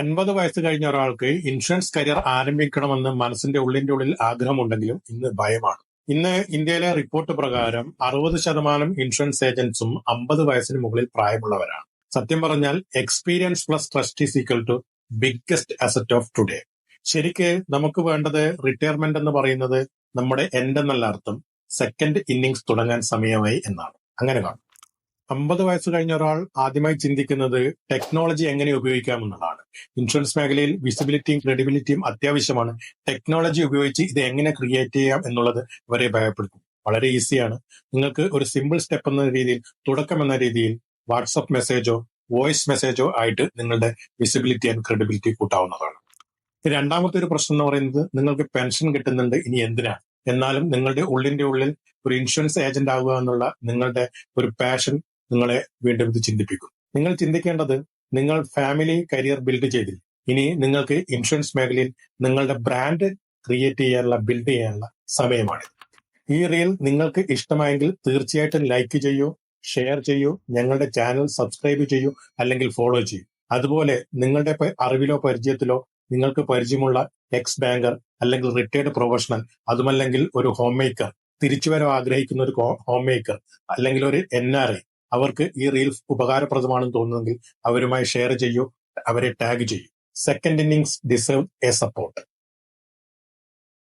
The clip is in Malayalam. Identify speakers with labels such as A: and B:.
A: 50 വയസ്സ് കഴിഞ്ഞ ഒരാൾക്ക് ഇൻഷുറൻസ് കരിയർ ആരംഭിക്കണമെന്ന് മനസ്സിന്റെ ഉള്ളിൽ ആഗ്രഹമുണ്ടെങ്കിലും ഇന്ന് ഭയമാണ്. ഇന്ന് ഇന്ത്യയിലെ റിപ്പോർട്ട് പ്രകാരം 60% ഇൻഷുറൻസ് ഏജന്റ്സും 50 വയസ്സിന് മുകളിൽ പ്രായമുള്ളവരാണ്. സത്യം പറഞ്ഞാൽ experience plus trust is equal to biggest asset of today. ശരിക്ക് നമുക്ക് വേണ്ടത് റിട്ടയർമെന്റ് എന്ന് പറയുന്നത് നമ്മുടെ എൻഡ് എന്നല്ല അർത്ഥം, സെക്കൻഡ് ഇന്നിങ്സ് തുടങ്ങാൻ സമയമായി എന്നാണ്. അങ്ങനെ കാണും. 50 വയസ്സ് കഴിഞ്ഞ ഒരാൾ ആദ്യമായി ചിന്തിക്കുന്നത് ടെക്നോളജി എങ്ങനെ ഉപയോഗിക്കാം എന്നുള്ളതാണ്. ഇൻഷുറൻസ് മേഖലയിൽ വിസിബിലിറ്റിയും ക്രെഡിബിലിറ്റിയും അത്യാവശ്യമാണ്. ടെക്നോളജി ഉപയോഗിച്ച് ഇത് എങ്ങനെ ക്രിയേറ്റ് ചെയ്യാം എന്നുള്ളത് അവരെ ഭയപ്പെടുത്തും. വളരെ ഈസിയാണ്. നിങ്ങൾക്ക് ഒരു സിമ്പിൾ സ്റ്റെപ്പ് എന്ന രീതിയിൽ, തുടക്കം എന്ന രീതിയിൽ വാട്സപ്പ് മെസ്സേജോ വോയിസ് മെസ്സേജോ ആയിട്ട് നിങ്ങളുടെ വിസിബിലിറ്റി ആൻഡ് ക്രെഡിബിലിറ്റി കൂട്ടാവുന്നതാണ്. രണ്ടാമത്തെ ഒരു പ്രശ്നം എന്ന് പറയുന്നത്, നിങ്ങൾക്ക് പെൻഷൻ കിട്ടുന്നുണ്ട്, ഇനി എന്തിനാണ്? എന്നാലും നിങ്ങളുടെ ഉള്ളിൽ ഒരു ഇൻഷുറൻസ് ഏജന്റ് ആവുക എന്നുള്ള നിങ്ങളുടെ ഒരു പാഷൻ നിങ്ങളെ വീണ്ടും ഇത് ചിന്തിപ്പിക്കും. നിങ്ങൾ ചിന്തിക്കേണ്ടത്, നിങ്ങൾ ഫാമിലി കരിയർ ബിൽഡ് ചെയ്തില്ല, ഇനി നിങ്ങൾക്ക് ഇൻഷുറൻസ് മേഖലയിൽ നിങ്ങളുടെ ബ്രാൻഡ് ക്രിയേറ്റ് ചെയ്യാനുള്ള, ബിൽഡ് ചെയ്യാനുള്ള സമയമാണ്. ഈ റീൽ നിങ്ങൾക്ക് ഇഷ്ടമായെങ്കിൽ തീർച്ചയായിട്ടും ലൈക്ക് ചെയ്യൂ, ഷെയർ ചെയ്യൂ, ഞങ്ങളുടെ ചാനൽ സബ്സ്ക്രൈബ് ചെയ്യൂ, അല്ലെങ്കിൽ ഫോളോ ചെയ്യൂ. അതുപോലെ നിങ്ങളുടെ അറിവിലോ പരിചയത്തിലോ നിങ്ങൾക്ക് പരിചയമുള്ള എക്സ് ബാങ്കർ, അല്ലെങ്കിൽ റിട്ടയർഡ് പ്രൊഫഷണൽ, അതുമല്ലെങ്കിൽ ഒരു ഹോം മേക്കർ, തിരിച്ചുവരവ് ആഗ്രഹിക്കുന്ന ഒരു ഹോം മേക്കർ, അല്ലെങ്കിൽ ഒരു NRI, അവർക്ക് ഈ റീൽ ഉപകാരപ്രദമാണെന്ന് തോന്നുന്നെങ്കിൽ അവരുമായി ഷെയർ ചെയ്യൂ, അവരെ ടാഗ് ചെയ്യൂ. Second innings deserve A support.